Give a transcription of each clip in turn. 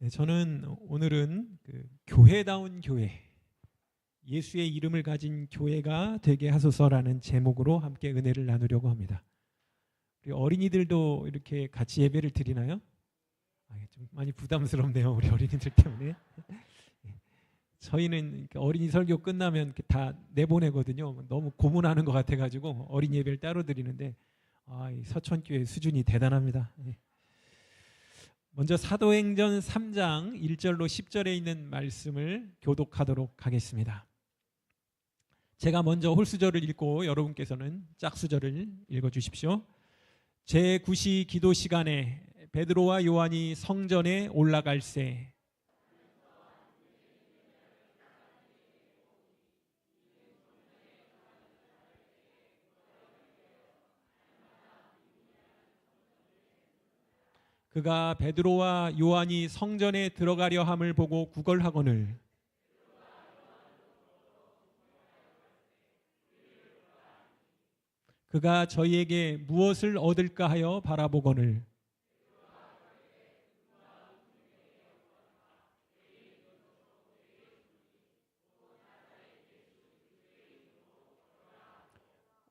네, 저는 오늘은 교회다운 교회, 예수의 이름을 가진 교회가 되게 하소서라는 제목으로 함께 은혜를 나누려고 합니다. 우리 어린이들도 이렇게 같이 예배를 드리나요? 좀 많이 부담스럽네요, 우리 어린이들 때문에. 저희는 어린이 설교 끝나면 다 내보내거든요. 너무 고문하는 것 같아가지고 어린이 예배를 따로 드리는데 이 서천교회 수준이 대단합니다. 먼저 사도행전 3장 1절로 10절에 있는 말씀을 교독하도록 하겠습니다. 제가 먼저 홀수절을 읽고 여러분께서는 짝수절을 읽어주십시오. 제9시 기도 시간에 베드로와 요한이 성전에 올라갈새 그가 베드로와 요한이 성전에 들어가려 함을 보고 구걸하거늘 그가 저희에게 무엇을 얻을까 하여 바라보거늘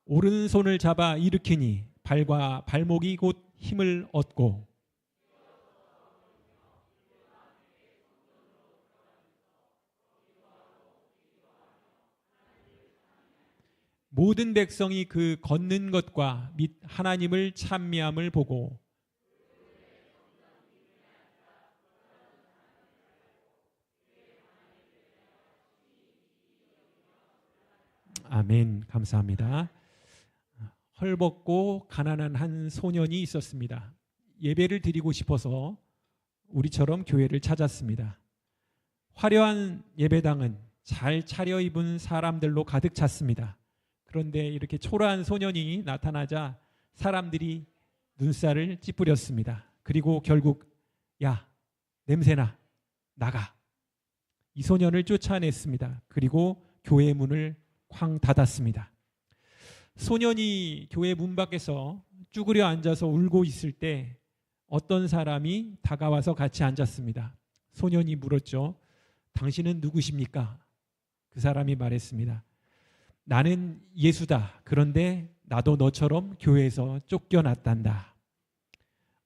오른손을 잡아 일으키니 발과 발목이 곧 힘을 얻고 모든 백성이 그 걷는 것과 및 하나님을 찬미함을 보고 아멘. 감사합니다. 헐벗고 가난한 한 소년이 있었습니다. 예배를 드리고 싶어서 우리처럼 교회를 찾았습니다. 화려한 예배당은 잘 차려입은 사람들로 가득 찼습니다. 그런데 이렇게 초라한 소년이 나타나자 사람들이 눈살을 찌푸렸습니다. 그리고 결국 야, 냄새나, 나가. 이 소년을 쫓아냈습니다. 그리고 교회 문을 쾅 닫았습니다. 소년이 교회 문 밖에서 쭈그려 앉아서 울고 있을 때 어떤 사람이 다가와서 같이 앉았습니다. 소년이 물었죠. 당신은 누구십니까? 그 사람이 말했습니다. 나는 예수다. 그런데 나도 너처럼 교회에서 쫓겨났단다.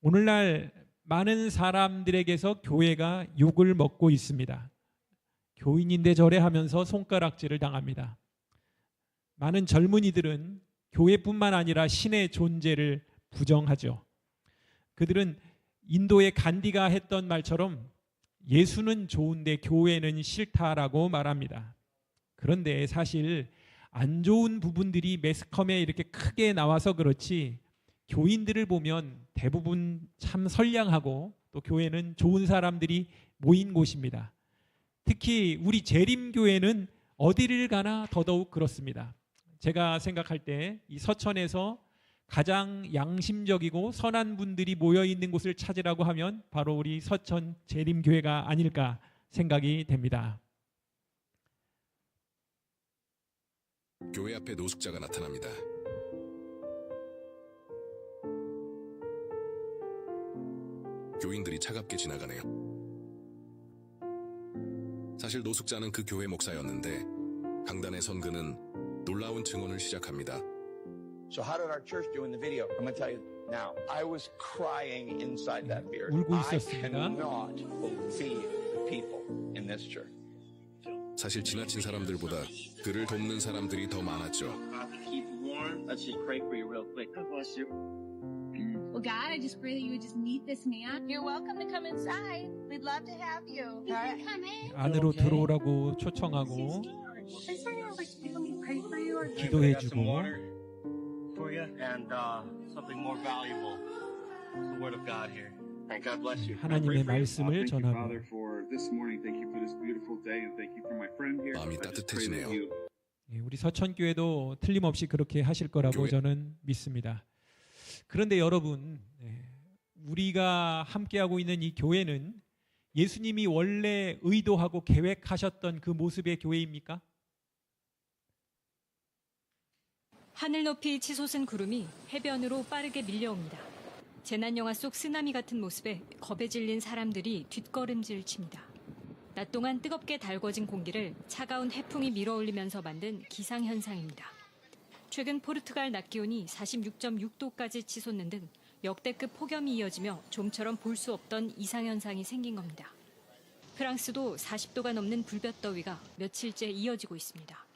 오늘날 많은 사람들에게서 교회가 욕을 먹고 있습니다. 교인인데 저래 하면서 손가락질을 당합니다. 많은 젊은이들은 교회뿐만 아니라 신의 존재를 부정하죠. 그들은 인도의 간디가 했던 말처럼 예수는 좋은데 교회는 싫다라고 말합니다. 그런데 사실 안 좋은 부분들이 매스컴에 이렇게 크게 나와서 그렇지 교인들을 보면 대부분 참 선량하고 또 교회는 좋은 사람들이 모인 곳입니다. 특히 우리 재림교회는 어디를 가나 더더욱 그렇습니다. 제가 생각할 때 이 서천에서 가장 양심적이고 선한 분들이 모여 있는 곳을 찾으라고 하면 바로 우리 서천 재림교회가 아닐까 생각이 됩니다. 교회 앞에 노숙자가 나타납니다. 교인들이 차갑게 지나가네요. 사실 노숙자는 그 교회 목사였는데 강단에 선 그는 놀라운 증언을 시작합니다. So how did our church do in the video? I'm going to tell you now. I was crying inside that beard. 울고 I 있었습니다. cannot believe the people in this church. 사실 지나친 사람들보다 그를 돕는 사람들이 더 많았죠. Keep warm. Let's just pray for you real quick. God bless you. Well, God, I just pray that you would just meet this man. You're welcome to come inside. We'd love to have you. You can come in. 안으로 들어오라고 초청하고 Is there like people need to pray for you or 기도해주고 For you and something more valuable. The Word of God here. And God bless you. 하나님의 말씀을 전하고 마음이 따뜻해지네요. 우리 서천교회도 틀림없이 그렇게 하실 거라고 교회. 저는 믿습니다. 그런데 여러분, 우리가 함께하고 있는 이 교회는 예수님이 원래 의도하고 계획하셨던 그 모습의 교회입니까? 하늘 높이 치솟은 구름이 해변으로 빠르게 밀려옵니다. 재난영화 속 쓰나미 같은 모습에 겁에 질린 사람들이 뒷걸음질 칩니다. 낮 동안 뜨겁게 달궈진 공기를 차가운 해풍이 밀어올리면서 만든 기상현상입니다. 최근 포르투갈 낮 기온이 46.6도까지 치솟는 등 역대급 폭염이 이어지며 좀처럼 볼 수 없던 이상현상이 생긴 겁니다. 프랑스도 40도가 넘는 불볕더위가 며칠째 이어지고 있습니다.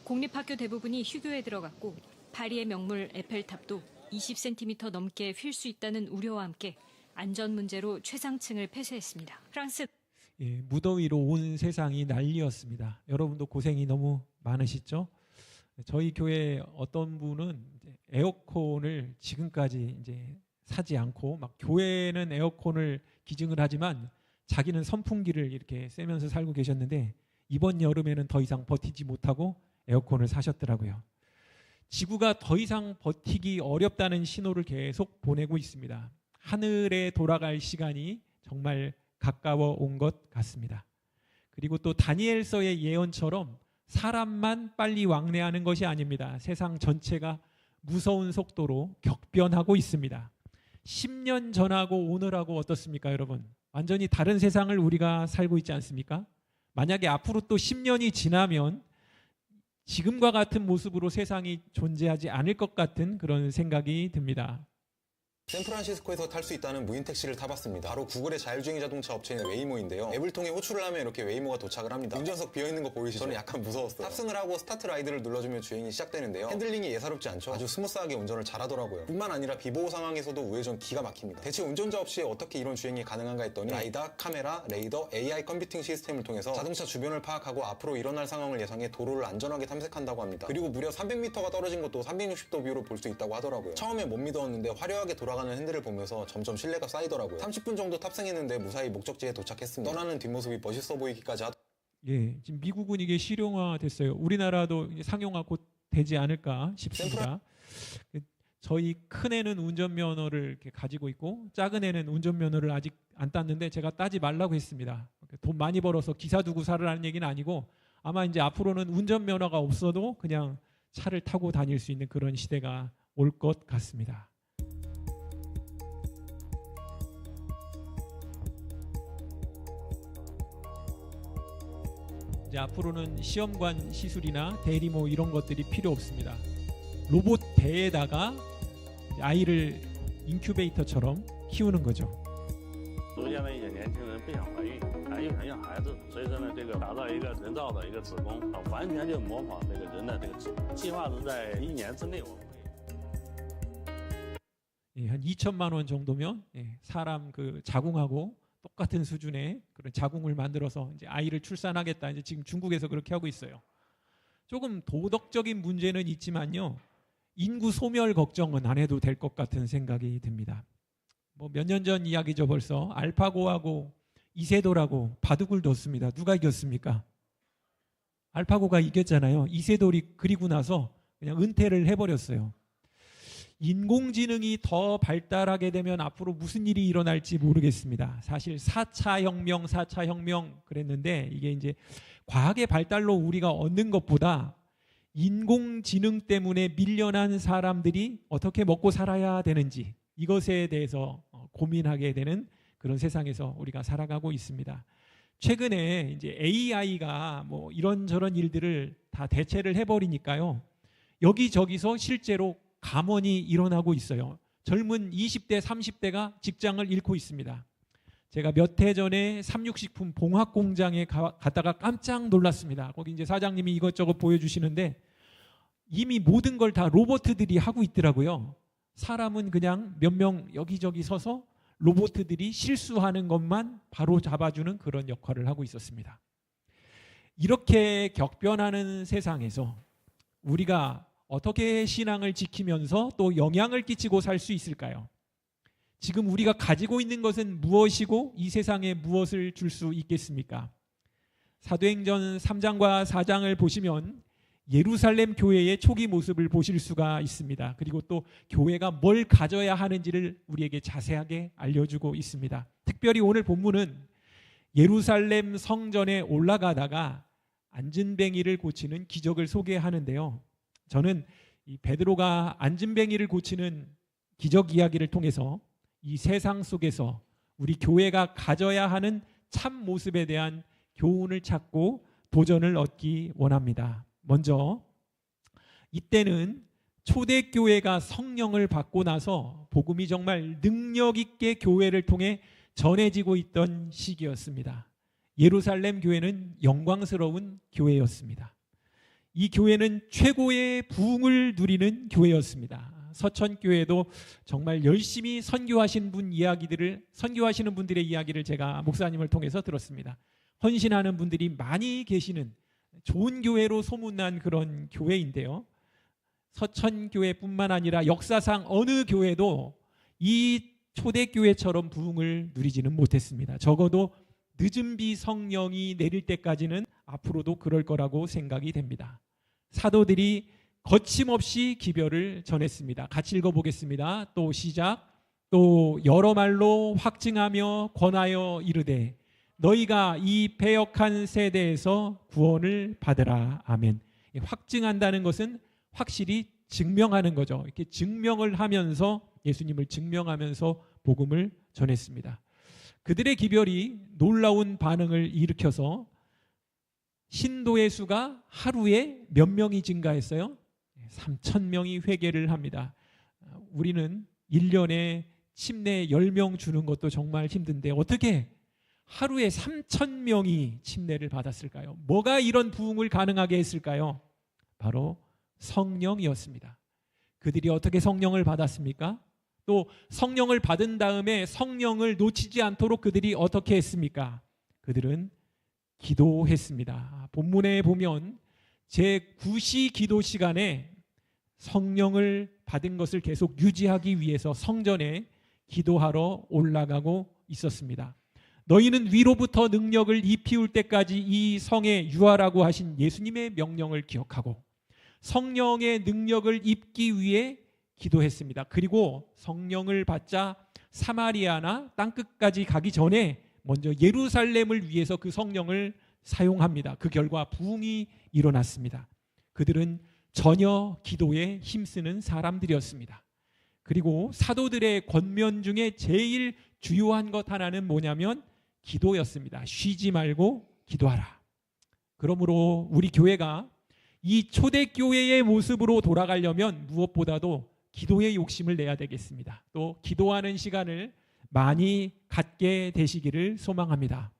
공립학교 대부분이 휴교에 들어갔고 파리의 명물 에펠탑도 20cm 넘게 휠 수 있다는 우려와 함께 안전 문제로 최상층을 폐쇄했습니다. 프랑스 무더위로 온 세상이 난리였습니다. 여러분도 고생이 너무 많으시죠? 저희 교회 어떤 분은 에어컨을 지금까지 이제 사지 않고 막 교회는 에어컨을 기증을 하지만 자기는 선풍기를 이렇게 쐬면서 살고 계셨는데 이번 여름에는 더 이상 버티지 못하고 에어컨을 사셨더라고요. 지구가 더 이상 버티기 어렵다는 신호를 계속 보내고 있습니다. 하늘에 돌아갈 시간이 정말 가까워 온 것 같습니다. 그리고 또 다니엘서의 예언처럼 사람만 빨리 왕래하는 것이 아닙니다. 세상 전체가 무서운 속도로 격변하고 있습니다. 10년 전하고 오늘하고 어떻습니까, 여러분? 완전히 다른 세상을 우리가 살고 있지 않습니까? 만약에 앞으로 또 10년이 지나면 지금과 같은 모습으로 세상이 존재하지 않을 것 같은 그런 생각이 듭니다. 샌프란시스코에서 탈 수 있다는 무인 택시를 타봤습니다. 바로 구글의 자율주행 자동차 업체인 웨이모인데요. 앱을 통해 호출을 하면 이렇게 웨이모가 도착을 합니다. 운전석 비어있는 거 보이시죠? 저는 약간 무서웠어요. 탑승을 하고 스타트 라이드를 눌러주면 주행이 시작되는데요. 핸들링이 예사롭지 않죠? 아주 스무스하게 운전을 잘하더라고요. 뿐만 아니라 비보호 상황에서도 우회전 기가 막힙니다. 대체 운전자 없이 어떻게 이런 주행이 가능한가 했더니 라이다, 카메라, 레이더, AI 컴퓨팅 시스템을 통해서 자동차 주변을 파악하고 앞으로 일어날 상황을 예상해 도로를 안전하게 탐색한다고 합니다. 그리고 무려 300m가 떨어진 것도 360도 뷰로 볼 수 있다고 하더라고요. 처음에 못 믿었는데 화려하게 돌아가는 핸들을 보면서 점점 신뢰가 쌓이더라고요. 30분 정도 탑승했는데 무사히 목적지에 도착했습니다. 떠나는 뒷모습이 멋있어 보이기까지 지금 미국은 이게 실용화됐어요. 우리나라도 이제 상용화 곧 되지 않을까 싶습니다. 저희 큰 애는 운전면허를 이렇게 가지고 있고 작은 애는 운전면허를 아직 안 땄는데 제가 따지 말라고 했습니다. 돈 많이 벌어서 기사 두고 살으라는 얘기는 아니고 아마 이제 앞으로는 운전면허가 없어도 그냥 차를 타고 다닐 수 있는 그런 시대가 올 것 같습니다. 이제 앞으로는 시험관 시술이나 대리모 이런 것들이 필요 없습니다. 로봇 배에다가 아이를 인큐베이터처럼 키우는 거죠. 逐渐的一些年轻人不想怀孕，又想要孩子，所以说呢，这个打造一个人造的一个子宫，完全就模仿这个人的这个子宫。计划是在1年之内，我们会。 한 2천만 원 정도면 사람 그 자궁하고 똑같은 수준의 그런 자궁을 만들어서 이제 아이를 출산하겠다. 이제 지금 중국에서 그렇게 하고 있어요. 조금 도덕적인 문제는 있지만요. 인구 소멸 걱정은 안 해도 될 것 같은 생각이 듭니다. 뭐 몇 년 전 이야기죠. 벌써 알파고하고 이세돌하고 바둑을 뒀습니다. 누가 이겼습니까? 알파고가 이겼잖아요. 이세돌이 그리고 나서 그냥 은퇴를 해버렸어요. 인공지능이 더 발달하게 되면 앞으로 무슨 일이 일어날지 모르겠습니다. 사실 4차 혁명 그랬는데 이게 이제 과학의 발달로 우리가 얻는 것보다 인공지능 때문에 밀려난 사람들이 어떻게 먹고 살아야 되는지 이것에 대해서 고민하게 되는 그런 세상에서 우리가 살아가고 있습니다. 최근에 이제 AI가 뭐 이런저런 일들을 다 대체를 해버리니까요. 여기저기서 실제로 감원이 일어나고 있어요. 젊은 20대, 30대가 직장을 잃고 있습니다. 제가 몇 해 전에 삼육식품 봉합 공장에 갔다가 깜짝 놀랐습니다. 거기 이제 사장님이 이것저것 보여주시는데 이미 모든 걸 다 로봇들이 하고 있더라고요. 사람은 그냥 몇 명 여기저기 서서 로봇들이 실수하는 것만 바로 잡아주는 그런 역할을 하고 있었습니다. 이렇게 격변하는 세상에서 우리가 어떻게 신앙을 지키면서 또 영향을 끼치고 살 수 있을까요? 지금 우리가 가지고 있는 것은 무엇이고 이 세상에 무엇을 줄 수 있겠습니까? 사도행전 3장과 4장을 보시면 예루살렘 교회의 초기 모습을 보실 수가 있습니다. 그리고 또 교회가 뭘 가져야 하는지를 우리에게 자세하게 알려주고 있습니다. 특별히 오늘 본문은 예루살렘 성전에 올라가다가 안진뱅이를 고치는 기적을 소개하는데요. 저는 이 베드로가 안진뱅이를 고치는 기적 이야기를 통해서 이 세상 속에서 우리 교회가 가져야 하는 참 모습에 대한 교훈을 찾고 도전을 얻기 원합니다. 먼저 이때는 초대교회가 성령을 받고 나서 복음이 정말 능력 있게 교회를 통해 전해지고 있던 시기였습니다. 예루살렘 교회는 영광스러운 교회였습니다. 이 교회는 최고의 부흥을 누리는 교회였습니다. 서천교회도 정말 열심히 선교하시는 분들의 이야기를 제가 목사님을 통해서 들었습니다. 헌신하는 분들이 많이 계시는 좋은 교회로 소문난 그런 교회인데요. 서천교회뿐만 아니라 역사상 어느 교회도 이 초대교회처럼 부흥을 누리지는 못했습니다. 적어도 늦은 비 성령이 내릴 때까지는 앞으로도 그럴 거라고 생각이 됩니다. 사도들이 거침없이 기별을 전했습니다. 같이 읽어보겠습니다. 또 시작. 또 여러 말로 확증하며 권하여 이르되 너희가 이 패역한 세대에서 구원을 받으라. 아멘. 확증한다는 것은 확실히 증명하는 거죠. 이렇게 증명을 하면서 예수님을 증명하면서 복음을 전했습니다. 그들의 기별이 놀라운 반응을 일으켜서 신도의 수가 하루에 몇 명이 증가했어요? 3,000명이 회개를 합니다. 우리는 1년에 침례 10명 주는 것도 정말 힘든데 어떻게 하루에 3,000명이 침례를 받았을까요? 뭐가 이런 부흥을 가능하게 했을까요? 바로 성령이었습니다. 그들이 어떻게 성령을 받았습니까? 또 성령을 받은 다음에 성령을 놓치지 않도록 그들이 어떻게 했습니까? 그들은 기도했습니다. 본문에 보면 제9시 기도 시간에 성령을 받은 것을 계속 유지하기 위해서 성전에 기도하러 올라가고 있었습니다. 너희는 위로부터 능력을 입히울 때까지 이 성에 유하라고 하신 예수님의 명령을 기억하고 성령의 능력을 입기 위해 기도했습니다. 그리고 성령을 받자 사마리아나 땅끝까지 가기 전에 먼저 예루살렘을 위해서 그 성령을 사용합니다. 그 결과 부흥이 일어났습니다. 그들은 전혀 기도에 힘쓰는 사람들이었습니다. 그리고 사도들의 권면 중에 제일 주요한 것 하나는 뭐냐면 기도였습니다. 쉬지 말고 기도하라. 그러므로 우리 교회가 이 초대교회의 모습으로 돌아가려면 무엇보다도 기도의 욕심을 내야 되겠습니다. 또 기도하는 시간을 많이 갖게 되시기를 소망합니다.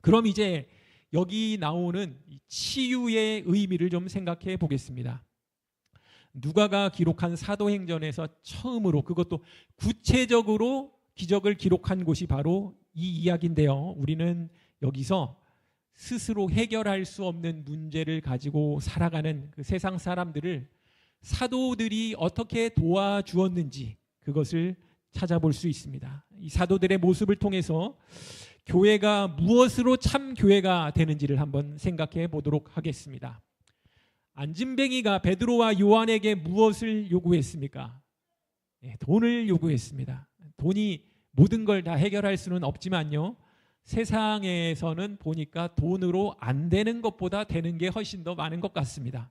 그럼 이제 여기 나오는 치유의 의미를 좀 생각해 보겠습니다. 누가가 기록한 사도행전에서 처음으로 그것도 구체적으로 기적을 기록한 곳이 바로 이 이야기인데요. 우리는 여기서 스스로 해결할 수 없는 문제를 가지고 살아가는 그 세상 사람들을 사도들이 어떻게 도와주었는지 그것을 찾아볼 수 있습니다. 이 사도들의 모습을 통해서 교회가 무엇으로 참 교회가 되는지를 한번 생각해 보도록 하겠습니다. 안진뱅이가 베드로와 요한에게 무엇을 요구했습니까? 돈을 요구했습니다. 돈이 모든 걸 다 해결할 수는 없지만요. 세상에서는 보니까 돈으로 안 되는 것보다 되는 게 훨씬 더 많은 것 같습니다.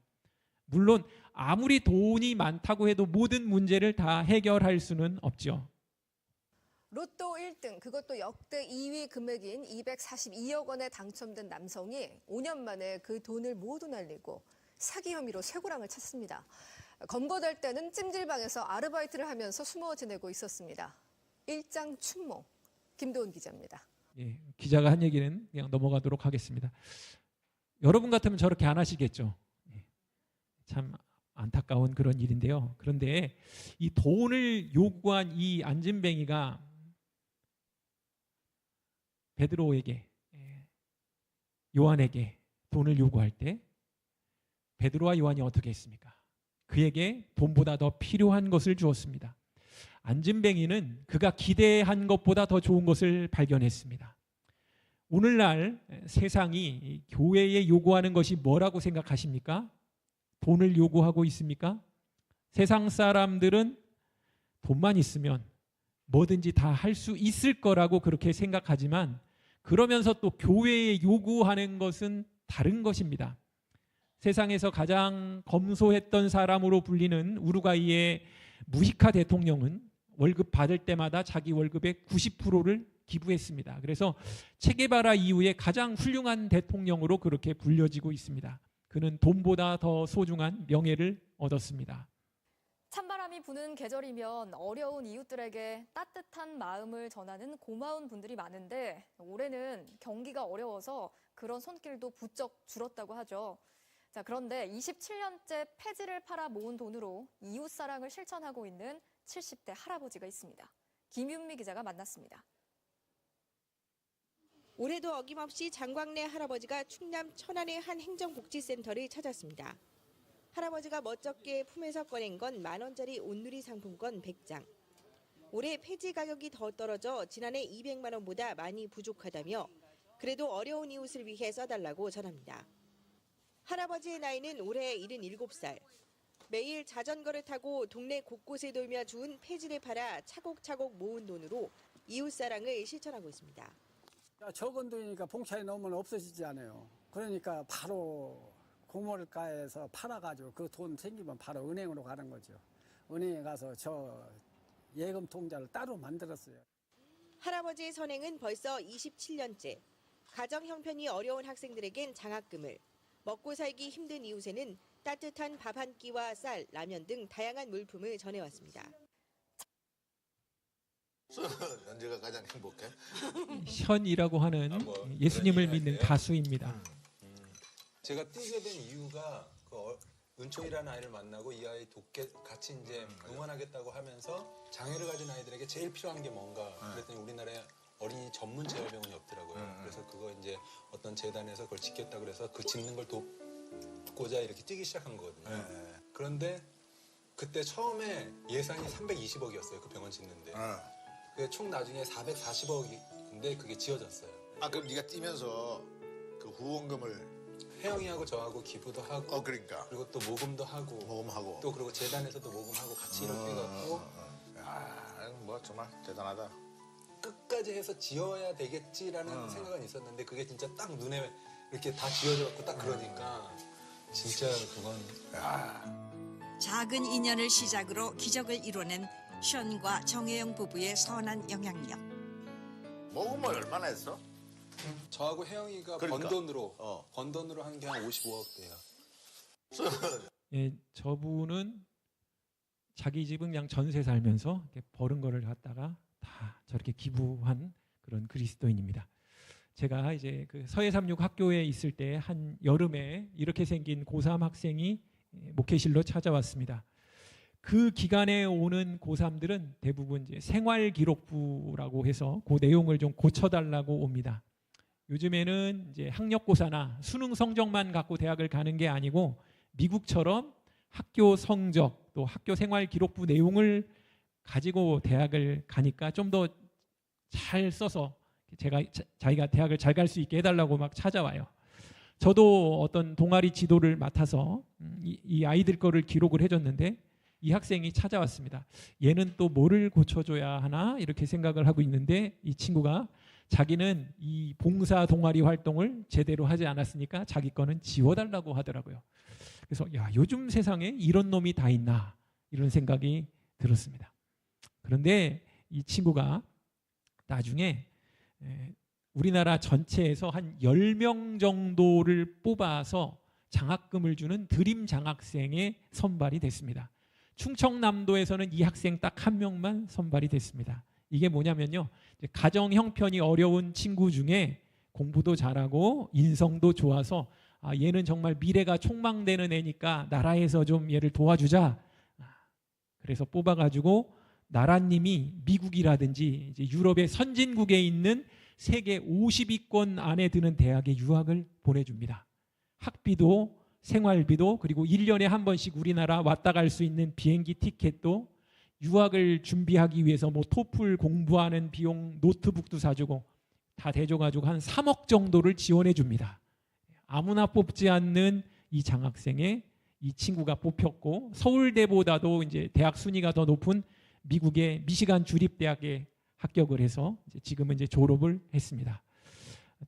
물론 아무리 돈이 많다고 해도 모든 문제를 다 해결할 수는 없죠. 로또 1등, 그것도 역대 2위 금액인 242억 원에 당첨된 남성이 5년 만에 그 돈을 모두 날리고 사기 혐의로 쇠고랑을 찼습니다. 검거될 때는 찜질방에서 아르바이트를 하면서 숨어 지내고 있었습니다. 일장춘모, 김도훈 기자입니다. 예, 기자가 한 얘기는 그냥 넘어가도록 하겠습니다. 여러분 같으면 저렇게 안 하시겠죠. 참 안타까운 그런 일인데요. 그런데 이 돈을 요구한 이 안진뱅이가 베드로에게, 요한에게 돈을 요구할 때 베드로와 요한이 어떻게 했습니까? 그에게 돈보다 더 필요한 것을 주었습니다. 안진뱅이는 그가 기대한 것보다 더 좋은 것을 발견했습니다. 오늘날 세상이 교회에 요구하는 것이 뭐라고 생각하십니까? 돈을 요구하고 있습니까? 세상 사람들은 돈만 있으면 뭐든지 다 할 수 있을 거라고 그렇게 생각하지만 그러면서 또 교회에 요구하는 것은 다른 것입니다. 세상에서 가장 검소했던 사람으로 불리는 우루과이의 무히카 대통령은 월급 받을 때마다 자기 월급의 90%를 기부했습니다. 그래서 체게바라 이후에 가장 훌륭한 대통령으로 그렇게 불려지고 있습니다. 그는 돈보다 더 소중한 명예를 얻었습니다. 찬바람이 부는 계절이면 어려운 이웃들에게 따뜻한 마음을 전하는 고마운 분들이 많은데 올해는 경기가 어려워서 그런 손길도 부쩍 줄었다고 하죠. 자, 그런데 27년째 폐지를 팔아 모은 돈으로 이웃사랑을 실천하고 있는 70대 할아버지가 있습니다. 김윤미 기자가 만났습니다. 올해도 어김없이 장광래 할아버지가 충남 천안의 한 행정복지센터를 찾았습니다. 할아버지가 멋쩍게 품에서 꺼낸 건 10,000원짜리 온누리 상품권 100장. 올해 폐지 가격이 더 떨어져 지난해 200만 원보다 많이 부족하다며 그래도 어려운 이웃을 위해 써달라고 전합니다. 할아버지의 나이는 올해 77살. 매일 자전거를 타고 동네 곳곳에 돌며 주운 폐지를 팔아 차곡차곡 모은 돈으로 이웃사랑을 실천하고 있습니다. 적은 돈이니까 봉차에 넣으면 없어지지 않아요. 그러니까 바로 고물가에서 팔아가지고 그 돈 생기면 바로 은행으로 가는 거죠. 은행에 가서 저 예금 통장을 따로 만들었어요. 할아버지의 선행은 벌써 27년째. 가정 형편이 어려운 학생들에겐 장학금을, 먹고 살기 힘든 이웃에는 따뜻한 밥 한 끼와 쌀, 라면 등 다양한 물품을 전해왔습니다. 언제가 가장 행복해? 현이라고 하는 예수님을 믿는 가수입니다. 제가 뛰게 된 이유가 그 은총이라는 아이를 만나고 이 아이 돕게 같이 이제 응원하겠다고 하면서 장애를 가진 아이들에게 제일 필요한 게 뭔가 그랬더니 우리나라에 어린이 전문 재활병원이 없더라고요. 그래서 그거 이제 어떤 재단에서 그걸 짓겠다 그래서 그 짓는 걸 돕고자 이렇게 뛰기 시작한 거거든요. 그런데 그때 처음에 예산이 320억이었어요. 그 병원 짓는데. 그게 총 나중에 440억인데 그게 지어졌어요. 아, 그럼 네가 뛰면서 그 후원금을 혜영이하고 저하고 기부도 하고 그러니까. 그리고 또 모금도 하고 또 그리고 재단에서도 모금하고 같이 이렇게 해갖고 뭐 정말 대단하다. 끝까지 해서 지어야 되겠지라는 생각은 있었는데 그게 진짜 딱 눈에 이렇게 다 지어져갖고 딱 그러니까 진짜 그건 작은 인연을 시작으로 기적을 이뤄낸 션과 정혜영 부부의 선한 영향력. 모금을 얼마나 했어? 저하고 혜영이가 그러니까. 번 돈으로 한 게 한 55억 대요. 예, 저분은 자기 집은 그냥 전세 살면서 이렇게 벌은 거를 갖다가 다 저렇게 기부한 그런 그리스도인입니다. 제가 이제 그 서해삼육 학교에 있을 때 한 여름에 이렇게 생긴 고3 학생이 목회실로 찾아왔습니다. 그 기간에 오는 고3들은 대부분 이제 생활기록부라고 해서 그 내용을 좀 고쳐달라고 옵니다. 요즘에는 이제 학력고사나 수능 성적만 갖고 대학을 가는 게 아니고 미국처럼 학교 성적 또 학교 생활기록부 내용을 가지고 대학을 가니까 좀 더 잘 써서 자기가 대학을 잘 갈 수 있게 해달라고 막 찾아와요. 저도 어떤 동아리 지도를 맡아서 이 아이들 거를 기록을 해줬는데 이 학생이 찾아왔습니다. 얘는 또 뭐를 고쳐줘야 하나 이렇게 생각을 하고 있는데 이 친구가 자기는 이 봉사 동아리 활동을 제대로 하지 않았으니까 자기 거는 지워달라고 하더라고요. 그래서 야, 요즘 세상에 이런 놈이 다 있나 이런 생각이 들었습니다. 그런데 이 친구가 나중에 우리나라 전체에서 한 10명 정도를 뽑아서 장학금을 주는 드림 장학생에 선발이 됐습니다. 충청남도에서는 이 학생 딱 1명만 선발이 됐습니다. 이게 뭐냐면요, 가정 형편이 어려운 친구 중에 공부도 잘하고 인성도 좋아서 얘는 정말 미래가 촉망되는 애니까 나라에서 좀 얘를 도와주자. 그래서 뽑아가지고 나라님이 미국이라든지 이제 유럽의 선진국에 있는 세계 50위권 안에 드는 대학에 유학을 보내줍니다. 학비도 생활비도 그리고 1년에 한 번씩 우리나라 왔다 갈 수 있는 비행기 티켓도 유학을 준비하기 위해서 뭐 토플 공부하는 비용 노트북도 사주고 다 대줘가지고 한 3억 정도를 지원해 줍니다. 아무나 뽑지 않는 이 장학생에 이 친구가 뽑혔고 서울대보다도 이제 대학 순위가 더 높은 미국의 미시간 주립대학에 합격을 해서 지금은 이제 졸업을 했습니다.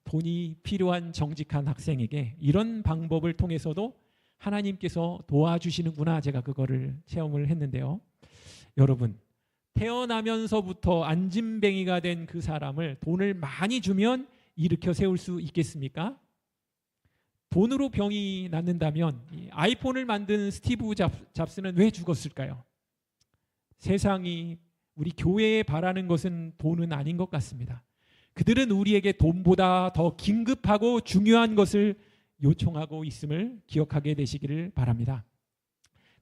돈이 필요한 정직한 학생에게 이런 방법을 통해서도 하나님께서 도와주시는구나 제가 그거를 체험을 했는데요. 여러분, 태어나면서부터 안진뱅이가 된 그 사람을 돈을 많이 주면 일으켜 세울 수 있겠습니까? 돈으로 병이 낫는다면 이 아이폰을 만든 스티브 잡스는 왜 죽었을까요? 세상이 우리 교회에 바라는 것은 돈은 아닌 것 같습니다. 그들은 우리에게 돈보다 더 긴급하고 중요한 것을 요청하고 있음을 기억하게 되시기를 바랍니다.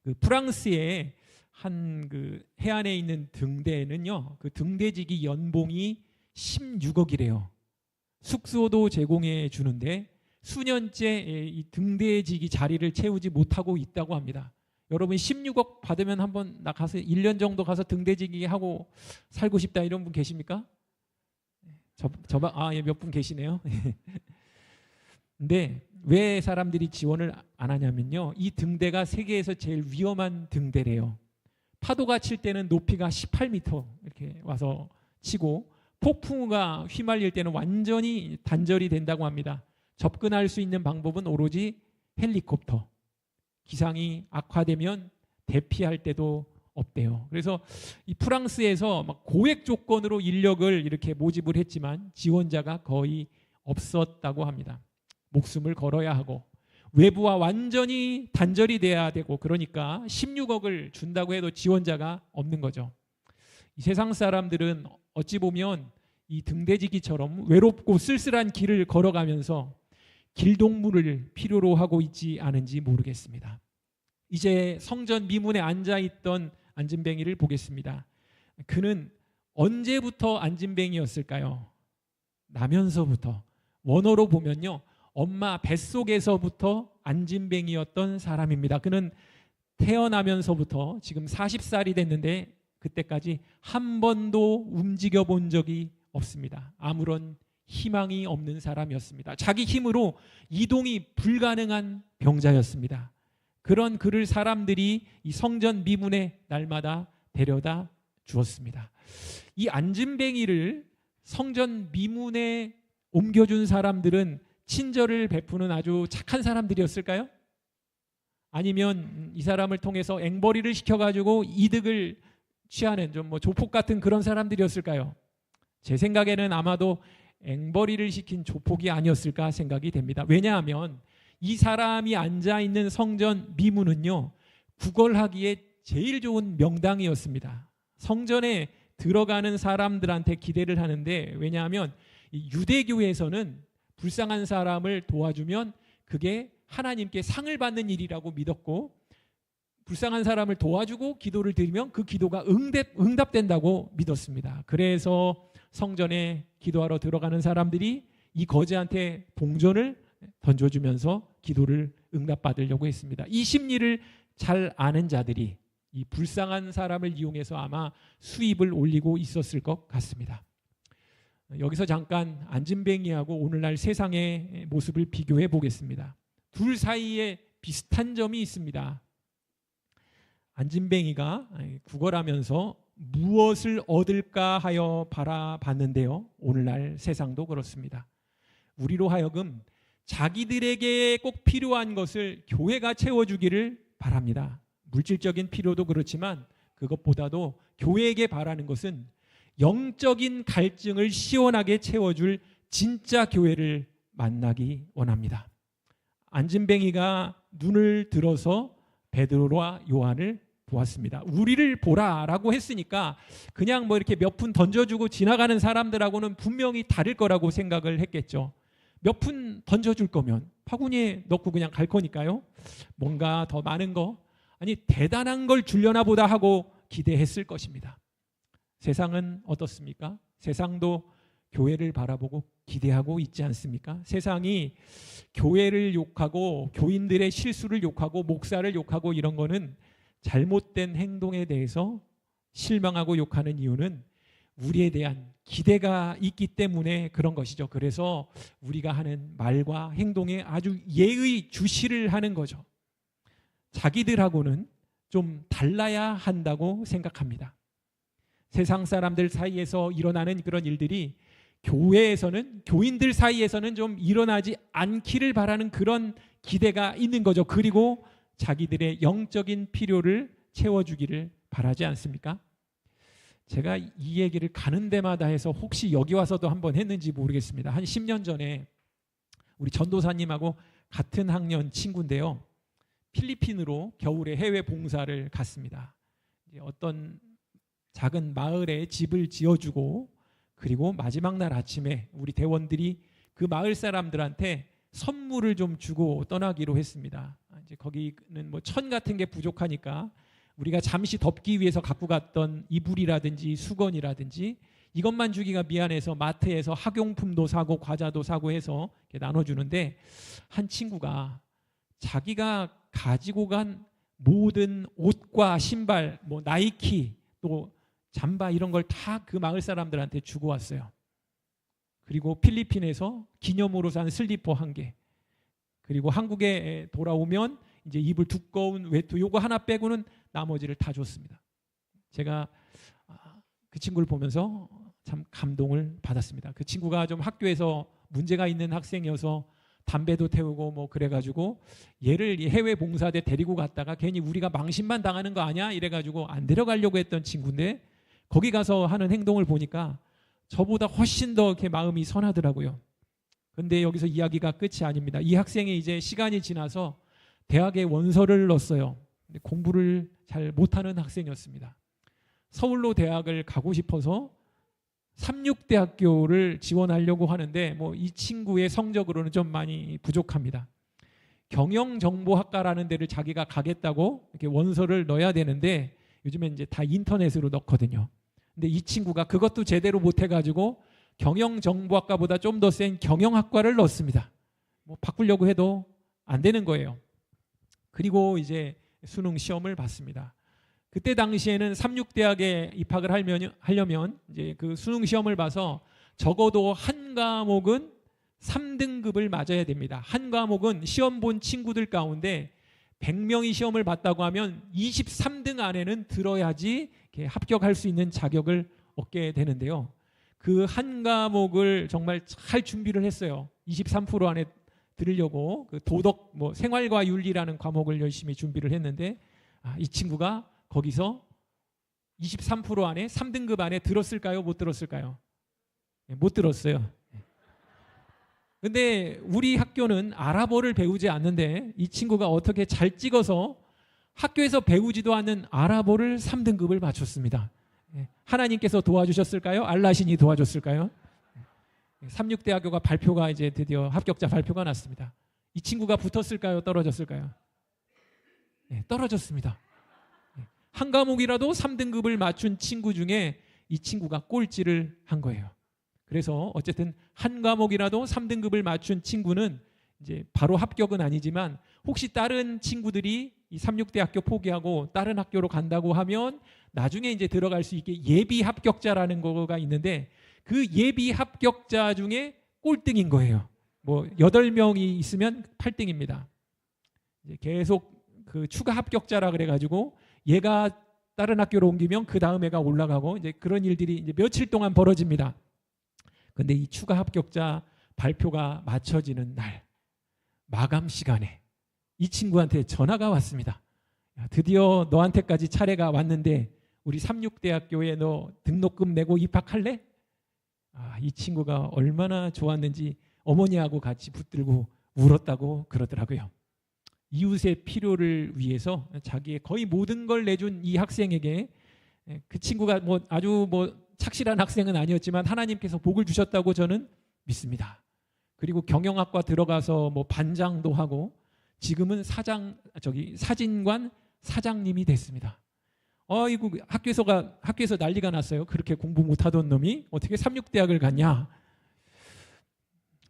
그 프랑스의 한 그 해안에 있는 등대에는요, 그 등대지기 연봉이 16억이래요. 숙소도 제공해 주는데 수년째 이 등대지기 자리를 채우지 못하고 있다고 합니다. 여러분 16억 받으면 한번 나 가서 1년 정도 가서 등대지기 하고 살고 싶다 이런 분 계십니까? 몇 분 계시네요. 근데 왜 사람들이 지원을 안 하냐면요, 이 등대가 세계에서 제일 위험한 등대래요. 파도가 칠 때는 높이가 18m 이렇게 와서 치고 폭풍우가 휘말릴 때는 완전히 단절이 된다고 합니다. 접근할 수 있는 방법은 오로지 헬리콥터. 기상이 악화되면 대피할 때도 없대요. 그래서 이 프랑스에서 막 고액 조건으로 인력을 이렇게 모집을 했지만 지원자가 거의 없었다고 합니다. 목숨을 걸어야 하고 외부와 완전히 단절이 돼야 되고, 그러니까 16억을 준다고 해도 지원자가 없는 거죠. 이 세상 사람들은 어찌 보면 이 등대지기처럼 외롭고 쓸쓸한 길을 걸어가면서 길동무를 필요로 하고 있지 않은지 모르겠습니다. 이제 성전 미문에 앉아있던 안진뱅이를 보겠습니다. 그는 언제부터 안진뱅이였을까요? 나면서부터. 원어로 보면요, 엄마 뱃속에서부터 안진뱅이였던 사람입니다. 그는 태어나면서부터 지금 40살이 됐는데 그때까지 한 번도 움직여 본 적이 없습니다. 아무런 희망이 없는 사람이었습니다. 자기 힘으로 이동이 불가능한 병자였습니다. 그런 그를 사람들이 이 성전 미문에 날마다 데려다 주었습니다. 이 안진뱅이를 성전 미문에 옮겨준 사람들은 친절을 베푸는 아주 착한 사람들이었을까요? 아니면 이 사람을 통해서 앵벌이를 시켜가지고 이득을 취하는 좀 조폭 같은 그런 사람들이었을까요? 제 생각에는 아마도 앵벌이를 시킨 조폭이 아니었을까 생각이 됩니다. 왜냐하면 이 사람이 앉아있는 성전 미문은요, 구걸하기에 제일 좋은 명당이었습니다. 성전에 들어가는 사람들한테 기대를 하는데, 왜냐하면 이 유대교에서는 불쌍한 사람을 도와주면 그게 하나님께 상을 받는 일이라고 믿었고, 불쌍한 사람을 도와주고 기도를 드리면 그 기도가 응답된다고 믿었습니다. 그래서 성전에 기도하러 들어가는 사람들이 이 거지한테 동전을 던져주면서 기도를 응답받으려고 했습니다. 이 심리를 잘 아는 자들이 이 불쌍한 사람을 이용해서 아마 수입을 올리고 있었을 것 같습니다. 여기서 잠깐 안진뱅이하고 오늘날 세상의 모습을 비교해 보겠습니다. 둘 사이에 비슷한 점이 있습니다. 안진뱅이가 구걸하면서 무엇을 얻을까 하여 바라봤는데요, 오늘날 세상도 그렇습니다. 우리로 하여금 자기들에게 꼭 필요한 것을 교회가 채워주기를 바랍니다. 물질적인 필요도 그렇지만 그것보다도 교회에게 바라는 것은 영적인 갈증을 시원하게 채워줄 진짜 교회를 만나기 원합니다. 안진뱅이가 눈을 들어서 베드로와 요한을 보았습니다. 우리를 보라라고 했으니까 그냥 뭐 이렇게 몇 푼 던져주고 지나가는 사람들하고는 분명히 다를 거라고 생각을 했겠죠. 몇 푼 던져줄 거면 바구니에 넣고 그냥 갈 거니까요. 뭔가 더 많은 거, 아니 대단한 걸 주려나 보다 하고 기대했을 것입니다. 세상은 어떻습니까? 세상도 교회를 바라보고 기대하고 있지 않습니까? 세상이 교회를 욕하고 교인들의 실수를 욕하고 목사를 욕하고 이런 거는 잘못된 행동에 대해서 실망하고 욕하는 이유는 우리에 대한 기대가 있기 때문에 그런 것이죠. 그래서 우리가 하는 말과 행동에 아주 예의 주시를 하는 거죠. 자기들하고는 좀 달라야 한다고 생각합니다. 세상 사람들 사이에서 일어나는 그런 일들이 교회에서는, 교인들 사이에서는 좀 일어나지 않기를 바라는 그런 기대가 있는 거죠. 그리고 자기들의 영적인 필요를 채워주기를 바라지 않습니까? 제가 이 얘기를 가는 데마다 해서 혹시 여기 와서도 한번 했는지 모르겠습니다. 한 10년 전에 우리 전도사님하고 같은 학년 친구인데요. 필리핀으로 겨울에 해외 봉사를 갔습니다. 어떤 작은 마을에 집을 지어주고 그리고 마지막 날 아침에 우리 대원들이 그 마을 사람들한테 선물을 좀 주고 떠나기로 했습니다. 이제 거기는 뭐 천 같은 게 부족하니까 우리가 잠시 덮기 위해서 갖고 갔던 이불이라든지 수건이라든지 이것만 주기가 미안해서 마트에서 학용품도 사고 과자도 사고 해서 이렇게 나눠주는데 한 친구가 자기가 가지고 간 모든 옷과 신발, 뭐 나이키, 또 잠바 이런 걸 다 그 마을 사람들한테 주고 왔어요. 그리고 필리핀에서 기념으로 산 슬리퍼 1개, 그리고 한국에 돌아오면 이제 입을 두꺼운 외투 요거 하나 빼고는 나머지를 다 줬습니다. 제가 그 친구를 보면서 참 감동을 받았습니다. 그 친구가 좀 학교에서 문제가 있는 학생이어서 담배도 태우고 뭐 그래가지고 얘를 해외 봉사대 데리고 갔다가 괜히 우리가 망신만 당하는 거 아니야? 이래가지고 안 데려가려고 했던 친구인데 거기 가서 하는 행동을 보니까 저보다 훨씬 더 이렇게 마음이 선하더라고요. 그런데 여기서 이야기가 끝이 아닙니다. 이 학생이 이제 시간이 지나서 대학에 원서를 넣었어요. 근데 공부를 잘 못하는 학생이었습니다. 서울로 대학을 가고 싶어서 삼육대학교를 지원하려고 하는데 뭐 이 친구의 성적으로는 좀 많이 부족합니다. 경영정보학과라는 데를 자기가 가겠다고 이렇게 원서를 넣어야 되는데 요즘엔 이제 다 인터넷으로 넣거든요. 근데 이 친구가 그것도 제대로 못해가지고 경영정보학과보다 좀 더 센 경영학과를 넣었습니다. 뭐 바꾸려고 해도 안 되는 거예요. 그리고 이제 수능 시험을 봤습니다. 그때 당시에는 삼육대학에 입학을 하려면 이제 그 수능 시험을 봐서 적어도 한 과목은 3등급을 맞아야 됩니다. 한 과목은 시험 본 친구들 가운데 100명이 시험을 봤다고 하면 23등 안에는 들어야지 이렇게 합격할 수 있는 자격을 얻게 되는데요. 그 한 과목을 정말 잘 준비를 했어요. 23% 안에 들으려고 그 도덕, 뭐 생활과 윤리라는 과목을 열심히 준비를 했는데 이 친구가 거기서 23% 안에 3등급 안에 들었을까요? 못 들었을까요? 못 들었어요. 근데 우리 학교는 아랍어를 배우지 않는데 이 친구가 어떻게 잘 찍어서 학교에서 배우지도 않는 아랍어를 3등급을 맞췄습니다. 하나님께서 도와주셨을까요? 알라신이 도와줬을까요? 삼육대학교가 발표가 이제 드디어 합격자 발표가 났습니다. 이 친구가 붙었을까요? 떨어졌을까요? 떨어졌습니다. 한 과목이라도 3등급을 맞춘 친구 중에 이 친구가 꼴찌를 한 거예요. 그래서 어쨌든 한 과목이라도 3등급을 맞춘 친구는 이제 바로 합격은 아니지만 혹시 다른 친구들이 이 삼육대학교 포기하고 다른 학교로 간다고 하면 나중에 이제 들어갈 수 있게 예비 합격자라는 거가 있는데 그 예비 합격자 중에 꼴등인 거예요. 뭐 8명이 있으면 8등입니다. 이제 계속 그 추가 합격자라 그래가지고 얘가 다른 학교로 옮기면 그 다음 애가 올라가고 이제 그런 일들이 이제 며칠 동안 벌어집니다. 근데 이 추가 합격자 발표가 맞춰지는 날 마감 시간에 이 친구한테 전화가 왔습니다. 야, 드디어 너한테까지 차례가 왔는데 우리 삼육대학교에 너 등록금 내고 입학할래? 이 친구가 얼마나 좋았는지 어머니하고 같이 붙들고 울었다고 그러더라고요. 이웃의 필요를 위해서 자기의 거의 모든 걸 내준 이 학생에게 그 친구가 뭐 아주 뭐 착실한 학생은 아니었지만 하나님께서 복을 주셨다고 저는 믿습니다. 그리고 경영학과 들어가서 뭐 반장도 하고 지금은 사진관 사장님이 됐습니다. 이거 학교에서 난리가 났어요. 그렇게 공부 못하던 놈이 어떻게 삼육대학을 갔냐.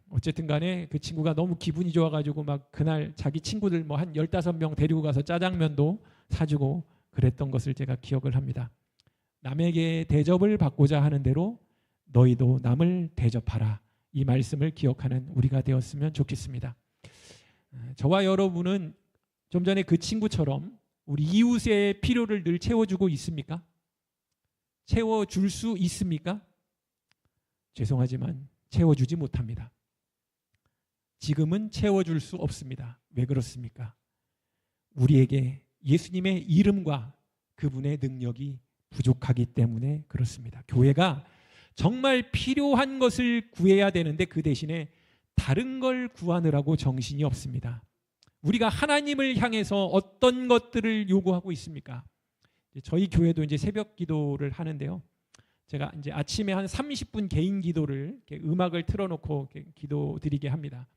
어쨌든 간에 그 친구가 너무 기분이 좋아가지고 막 그날 자기 친구들 뭐 한 15명 데리고 가서 짜장면도 사주고 그랬던 것을 제가 기억을 합니다. 남에게 대접을 받고자 하는 대로 너희도 남을 대접하라. 이 말씀을 기억하는 우리가 되었으면 좋겠습니다. 저와 여러분은 좀 전에 그 친구처럼 우리 이웃의 필요를 늘 채워주고 있습니까? 채워줄 수 있습니까? 죄송하지만 채워주지 못합니다. 지금은 채워줄 수 없습니다. 왜 그렇습니까? 우리에게 예수님의 이름과 그분의 능력이 부족하기 때문에 그렇습니다. 교회가 정말 필요한 것을 구해야 되는데 그 대신에 다른 걸 구하느라고 정신이 없습니다. 우리가 하나님을 향해서 어떤 것들을 요구하고 있습니까? 저희 교회도 이제 새벽 기도를 하는데요. 제가 이제 아침에 한 30분 개인 기도를 이렇게 음악을 틀어놓고 이렇게 기도 드리게 합니다.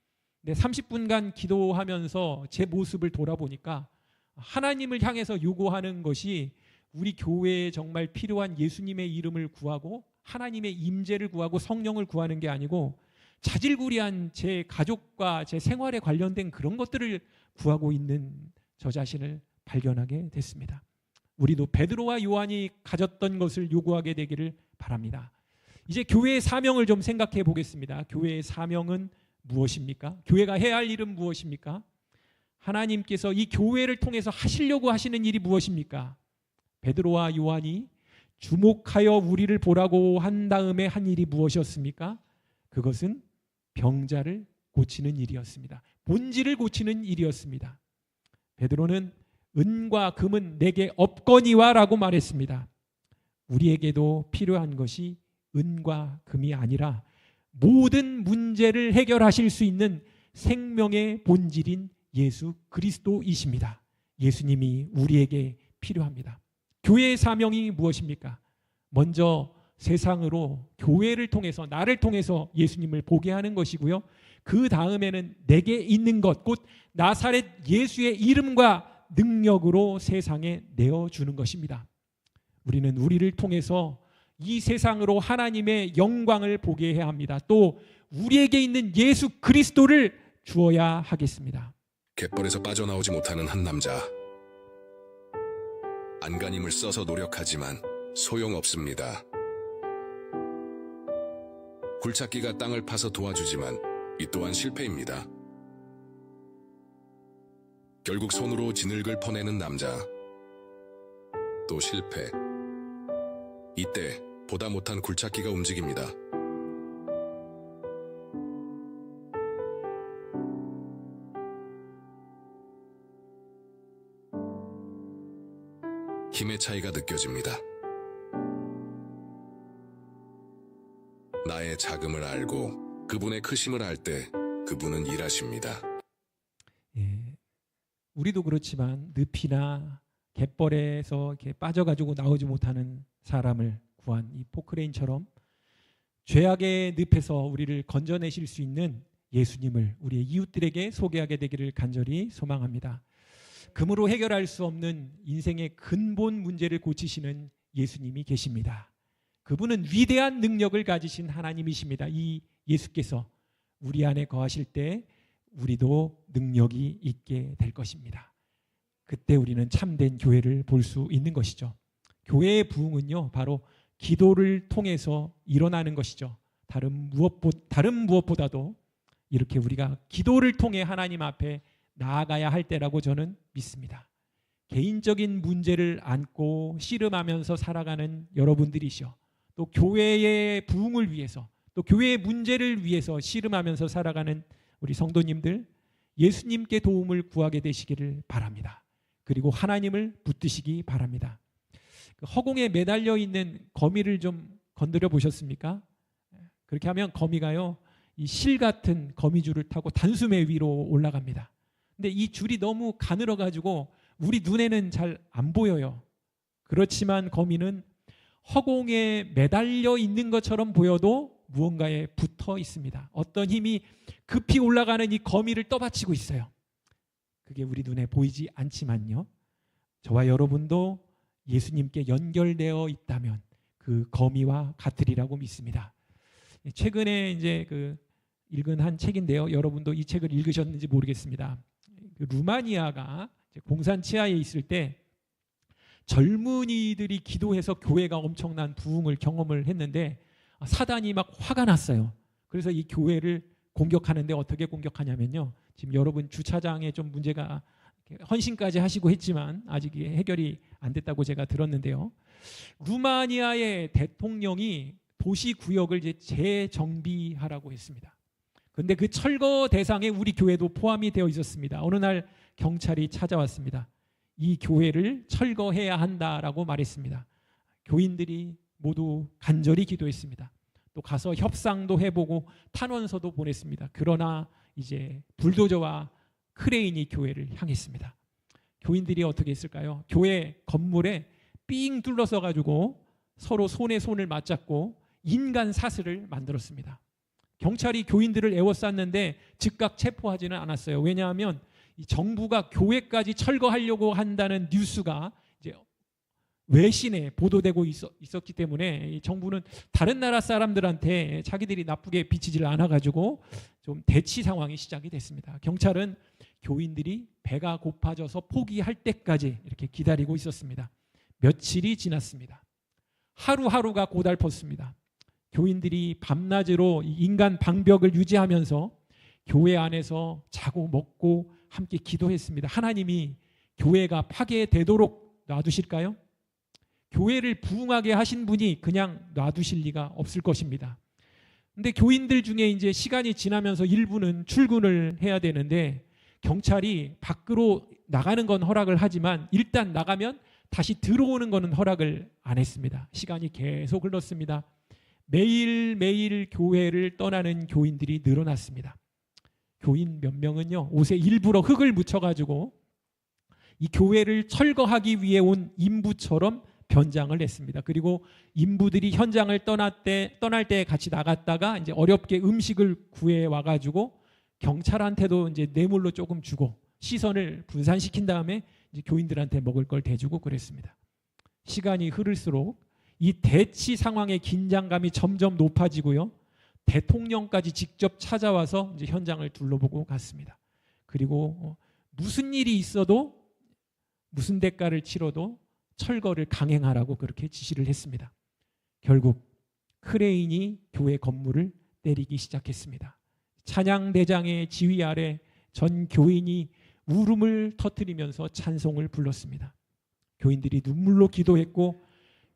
근데 30분간 기도하면서 제 모습을 돌아보니까 하나님을 향해서 요구하는 것이 우리 교회에 정말 필요한 예수님의 이름을 구하고 하나님의 임재를 구하고 성령을 구하는 게 아니고 자질구레한 제 가족과 제 생활에 관련된 그런 것들을 구하고 있는 저 자신을 발견하게 됐습니다. 우리도 베드로와 요한이 가졌던 것을 요구하게 되기를 바랍니다. 이제 교회의 사명을 좀 생각해 보겠습니다. 교회의 사명은 무엇입니까? 교회가 해야 할 일은 무엇입니까? 하나님께서 이 교회를 통해서 하시려고 하시는 일이 무엇입니까? 베드로와 요한이 주목하여 우리를 보라고 한 다음에 한 일이 무엇이었습니까? 그것은 병자를 고치는 일이었습니다. 본질을 고치는 일이었습니다. 베드로는 은과 금은 내게 없거니와 라고 말했습니다. 우리에게도 필요한 것이 은과 금이 아니라 모든 문제를 해결하실 수 있는 생명의 본질인 예수 그리스도이십니다. 예수님이 우리에게 필요합니다. 교회의 사명이 무엇입니까? 먼저 세상으로 교회를 통해서 나를 통해서 예수님을 보게 하는 것이고요. 그 다음에는 내게 있는 것, 곧 나사렛 예수의 이름과 능력으로 세상에 내어주는 것입니다. 우리는 우리를 통해서 이 세상으로 하나님의 영광을 보게 해야 합니다. 또 우리에게 있는 예수 그리스도를 주어야 하겠습니다. 갯벌에서 빠져나오지 못하는 한 남자. 안간힘을 써서 노력하지만 소용없습니다. 굴착기가 땅을 파서 도와주지만 이 또한 실패입니다. 결국 손으로 진흙을 퍼내는 남자. 또 실패. 이때 보다 못한 굴착기가 움직입니다. 힘의 차이가 느껴집니다. 나의 작음을 알고 그분의 크심을 알 때 그분은 일하십니다. 우리도 그렇지만 늪이나 갯벌에서 이렇게 빠져가지고 나오지 못하는 사람을 구한 이 포크레인처럼 죄악의 늪에서 우리를 건져내실 수 있는 예수님을 우리의 이웃들에게 소개하게 되기를 간절히 소망합니다. 금으로 해결할 수 없는 인생의 근본 문제를 고치시는 예수님이 계십니다. 그분은 위대한 능력을 가지신 하나님이십니다. 이 예수께서 우리 안에 거하실 때 우리도 능력이 있게 될 것입니다. 그때 우리는 참된 교회를 볼 수 있는 것이죠. 교회의 부흥은요, 바로 기도를 통해서 일어나는 것이죠. 다른 무엇보다도 이렇게 우리가 기도를 통해 하나님 앞에 나아가야 할 때라고 저는 믿습니다. 개인적인 문제를 안고 씨름하면서 살아가는 여러분들이시오. 또 교회의 부흥을 위해서, 또 교회의 문제를 위해서 씨름하면서 살아가는 우리 성도님들, 예수님께 도움을 구하게 되시기를 바랍니다. 그리고 하나님을 붙드시기 바랍니다. 허공에 매달려 있는 거미를 좀 건드려 보셨습니까? 그렇게 하면 거미가요, 이 실 같은 거미줄을 타고 단숨에 위로 올라갑니다. 근데 이 줄이 너무 가늘어 가지고 우리 눈에는 잘 안 보여요. 그렇지만 거미는 허공에 매달려 있는 것처럼 보여도 무언가에 붙어 있습니다. 어떤 힘이 급히 올라가는 이 거미를 떠받치고 있어요. 그게 우리 눈에 보이지 않지만요, 저와 여러분도 예수님께 연결되어 있다면 그 거미와 같으리라고 믿습니다. 최근에 이제 읽은 한 책인데요, 여러분도 이 책을 읽으셨는지 모르겠습니다. 루마니아가 공산 치하에 있을 때 젊은이들이 기도해서 교회가 엄청난 부흥을 경험을 했는데 사단이 막 화가 났어요. 그래서 이 교회를 공격하는데 어떻게 공격하냐면요, 지금 여러분 주차장에 좀 문제가 헌신까지 하시고 했지만 아직 해결이 안 됐다고 제가 들었는데요, 루마니아의 대통령이 도시구역을 이제 재정비하라고 했습니다. 그런데 그 철거 대상에 우리 교회도 포함이 되어 있었습니다. 어느 날 경찰이 찾아왔습니다. 이 교회를 철거해야 한다라고 말했습니다. 교인들이 모두 간절히 기도했습니다. 또 가서 협상도 해보고 탄원서도 보냈습니다. 그러나 이제 불도저와 크레인이 교회를 향했습니다. 교인들이 어떻게 했을까요? 교회 건물에 삥 둘러서 가지고 서로 손에 손을 맞잡고 인간 사슬을 만들었습니다. 경찰이 교인들을 에워쌌는데 즉각 체포하지는 않았어요. 왜냐하면 이 정부가 교회까지 철거하려고 한다는 뉴스가 이제 외신에 보도되고 있었기 때문에 이 정부는 다른 나라 사람들한테 자기들이 나쁘게 비치질 않아가지고 좀 대치 상황이 시작이 됐습니다. 경찰은 교인들이 배가 고파져서 포기할 때까지 이렇게 기다리고 있었습니다. 며칠이 지났습니다. 하루하루가 고달팠습니다. 교인들이 밤낮으로 인간 방벽을 유지하면서 교회 안에서 자고 먹고 함께 기도했습니다. 하나님이 교회가 파괴되도록 놔두실까요? 교회를 부흥하게 하신 분이 그냥 놔두실 리가 없을 것입니다. 근데 교인들 중에 이제 시간이 지나면서 일부는 출근을 해야 되는데 경찰이 밖으로 나가는 건 허락을 하지만 일단 나가면 다시 들어오는 거는 허락을 안 했습니다. 시간이 계속 흘렀습니다. 매일매일 교회를 떠나는 교인들이 늘어났습니다. 교인 몇 명은요, 옷에 일부러 흙을 묻혀가지고 이 교회를 철거하기 위해 온 인부처럼 변장을 했습니다. 그리고 인부들이 현장을 떠날 때 같이 나갔다가 이제 어렵게 음식을 구해 와가지고 경찰한테도 이제 뇌물로 조금 주고 시선을 분산시킨 다음에 이제 교인들한테 먹을 걸 대주고 그랬습니다. 시간이 흐를수록 이 대치 상황의 긴장감이 점점 높아지고요. 대통령까지 직접 찾아와서 이제 현장을 둘러보고 갔습니다. 그리고 무슨 일이 있어도 무슨 대가를 치러도 철거를 강행하라고 그렇게 지시를 했습니다. 결국 크레인이 교회 건물을 때리기 시작했습니다. 찬양대장의 지휘 아래 전 교인이 울음을 터뜨리면서 찬송을 불렀습니다. 교인들이 눈물로 기도했고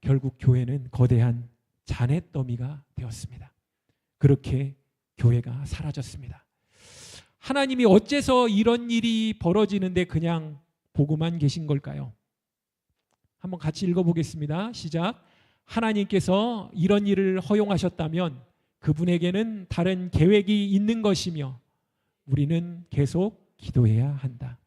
결국 교회는 거대한 잔해더미가 되었습니다. 그렇게 교회가 사라졌습니다. 하나님이 어째서 이런 일이 벌어지는데 그냥 보고만 계신 걸까요? 한번 같이 읽어보겠습니다. 시작. 하나님께서 이런 일을 허용하셨다면 그분에게는 다른 계획이 있는 것이며 우리는 계속 기도해야 한다.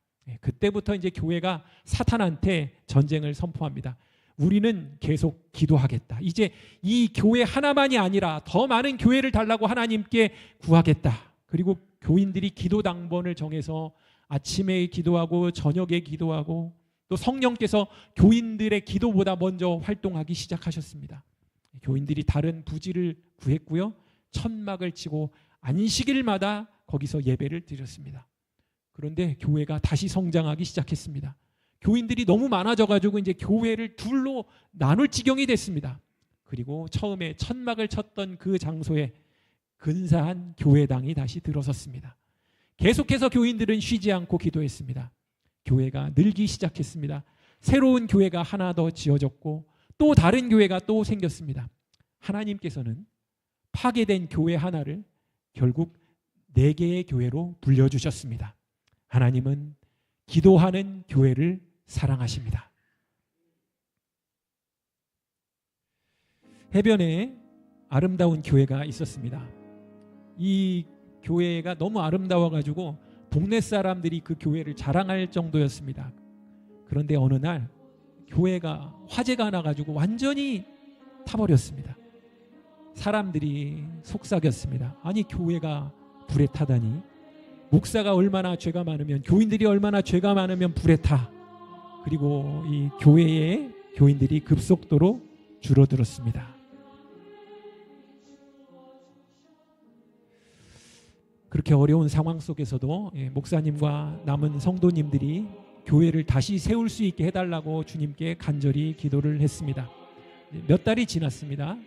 그때부터 이제 교회가 사탄한테 전쟁을 선포합니다. 우리는 계속 기도하겠다. 이제 이 교회 하나만이 아니라 더 많은 교회를 달라고 하나님께 구하겠다. 그리고 교인들이 기도 당번을 정해서 아침에 기도하고 저녁에 기도하고 또 성령께서 교인들의 기도보다 먼저 활동하기 시작하셨습니다. 교인들이 다른 부지를 구했고요. 천막을 치고 안식일마다 거기서 예배를 드렸습니다. 그런데 교회가 다시 성장하기 시작했습니다. 교인들이 너무 많아져가지고 이제 교회를 둘로 나눌 지경이 됐습니다. 그리고 처음에 천막을 쳤던 그 장소에 근사한 교회당이 다시 들어섰습니다. 계속해서 교인들은 쉬지 않고 기도했습니다. 교회가 늘기 시작했습니다. 새로운 교회가 하나 더 지어졌고 또 다른 교회가 또 생겼습니다. 하나님께서는 파괴된 교회 하나를 결국 4개의 교회로 불려주셨습니다. 하나님은 기도하는 교회를 사랑하십니다. 해변에 아름다운 교회가 있었습니다. 이 교회가 너무 아름다워가지고 동네 사람들이 그 교회를 자랑할 정도였습니다. 그런데 어느 날 교회가 화재가 나가지고 완전히 타버렸습니다. 사람들이 속삭였습니다. 아니 교회가 불에 타다니, 목사가 얼마나 죄가 많으면, 교인들이 얼마나 죄가 많으면 불에 타. 그리고 이 교회의 교인들이 급속도로 줄어들었습니다. 그렇게 어려운 상황 속에서도 목사님과 남은 성도님들이 교회를 다시 세울 수 있게 해달라고 주님께 간절히 기도를 했습니다. 몇 달이 지났습니다.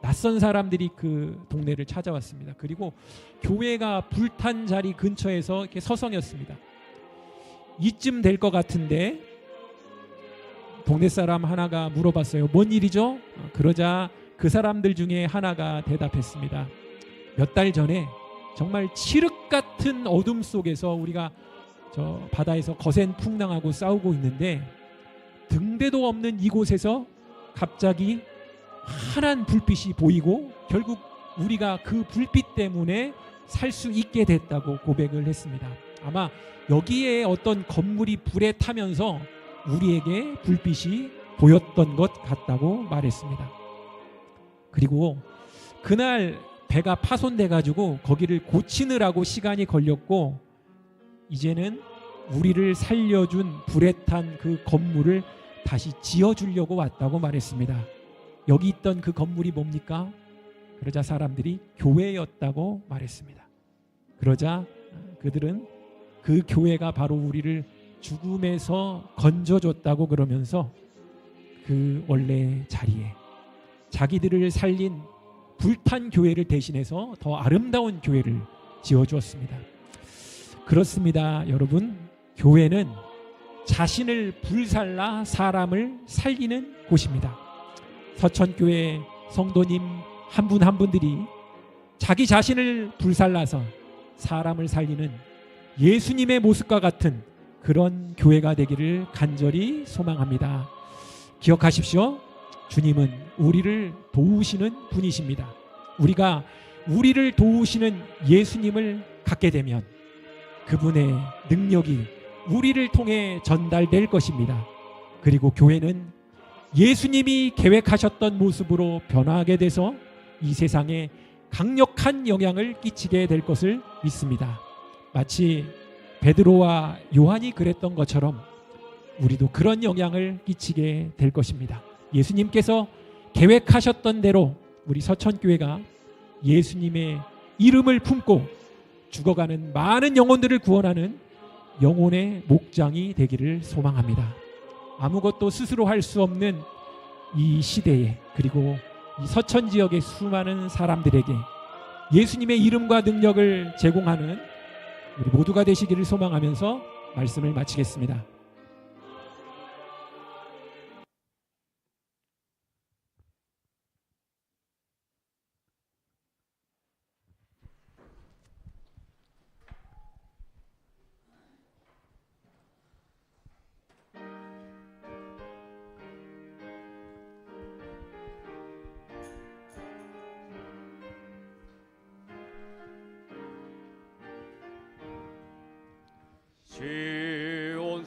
낯선 사람들이 그 동네를 찾아왔습니다. 그리고 교회가 불탄 자리 근처에서 이렇게 서성였습니다. 이쯤 될 것 같은데 동네 사람 하나가 물어봤어요. 뭔 일이죠? 그러자 그 사람들 중에 하나가 대답했습니다. 몇 달 전에 정말 칠흑 같은 어둠 속에서 우리가 저 바다에서 거센 풍랑하고 싸우고 있는데 등대도 없는 이곳에서 갑자기 환한 불빛이 보이고 결국 우리가 그 불빛 때문에 살 수 있게 됐다고 고백을 했습니다. 아마 여기에 어떤 건물이 불에 타면서 우리에게 불빛이 보였던 것 같다고 말했습니다. 그리고 그날 배가 파손돼 가지고 거기를 고치느라고 시간이 걸렸고 이제는 우리를 살려준 불에 탄 그 건물을 다시 지어주려고 왔다고 말했습니다. 여기 있던 그 건물이 뭡니까? 그러자 사람들이 교회였다고 말했습니다. 그러자 그들은 그 교회가 바로 우리를 죽음에서 건져줬다고 그러면서 그 원래 자리에 자기들을 살린 불탄 교회를 대신해서 더 아름다운 교회를 지어주었습니다. 그렇습니다, 여러분. 교회는 자신을 불살라 사람을 살리는 곳입니다. 서천교회 성도님 한 분 한 분들이 자기 자신을 불살라서 사람을 살리는 예수님의 모습과 같은 그런 교회가 되기를 간절히 소망합니다. 기억하십시오. 주님은 우리를 도우시는 분이십니다. 우리가 우리를 도우시는 예수님을 갖게 되면 그분의 능력이 우리를 통해 전달될 것입니다. 그리고 교회는 예수님이 계획하셨던 모습으로 변화하게 돼서 이 세상에 강력한 영향을 끼치게 될 것을 믿습니다. 마치 베드로와 요한이 그랬던 것처럼 우리도 그런 영향을 끼치게 될 것입니다. 예수님께서 계획하셨던 대로 우리 서천교회가 예수님의 이름을 품고 죽어가는 많은 영혼들을 구원하는 영혼의 목장이 되기를 소망합니다. 아무것도 스스로 할 수 없는 이 시대에 그리고 이 서천 지역의 수많은 사람들에게 예수님의 이름과 능력을 제공하는 우리 모두가 되시기를 소망하면서 말씀을 마치겠습니다.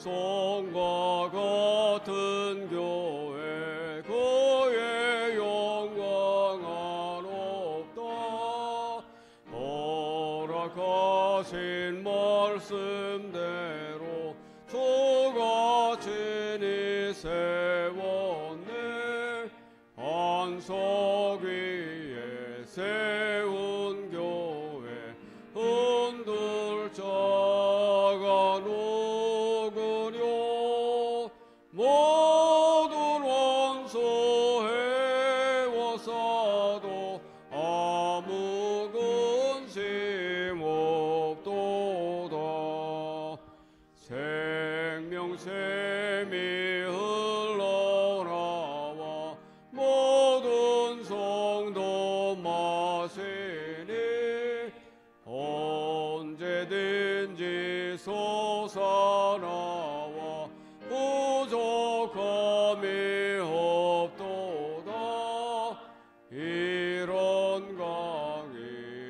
시온성과 같은 교회 그의 영광하옵다. 허락하신 말씀대로 주가 친히 세웠네. 반석 위에 세운 교회 흔들 자가 누구뇨. 모든 원수해워서도 아무 근심 없도다. 생명샘이 흘러나와 모든 성도 마시니 언제든지 솟아나와 부족함이 없도다. 이런 강이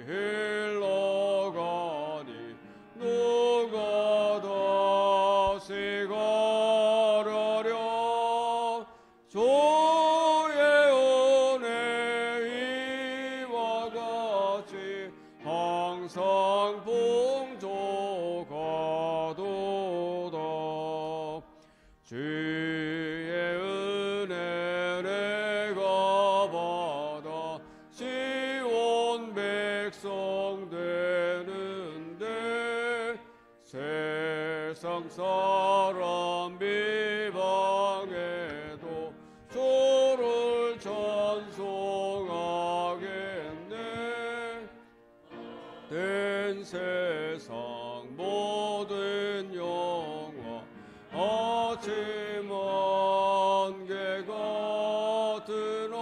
흘러가니 누가 다시 가려랴. 주의 은혜 이와 같이 항상 풍족하도다. 주의 은혜 내가 받아 시온 백성 되는데 세상 사람 비방해도 주를 찬송하겠네. 된 세상 모든 영화 아침 안개 같으나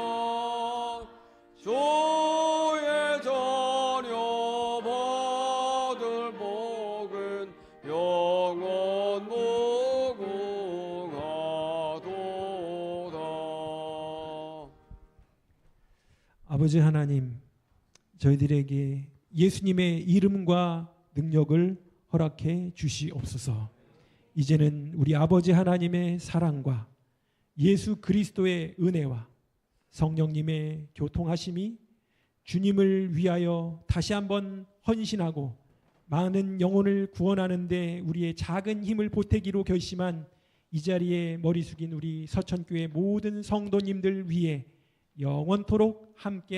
주의 자녀 받을 복은 영원 무궁하도다. 아버지 하나님, 저희들에게 예수님의 이름과 능력을 허락해 주시옵소서. 이제는 우리 아버지 하나님의 사랑과 예수 그리스도의 은혜와 성령님의 교통하심이 주님을 위하여 다시 한번 헌신하고 많은 영혼을 구원하는 데 우리의 작은 힘을 보태기로 결심한 이 자리에 머리 숙인 우리 서천교회 모든 성도님들 위해 영원토록 함께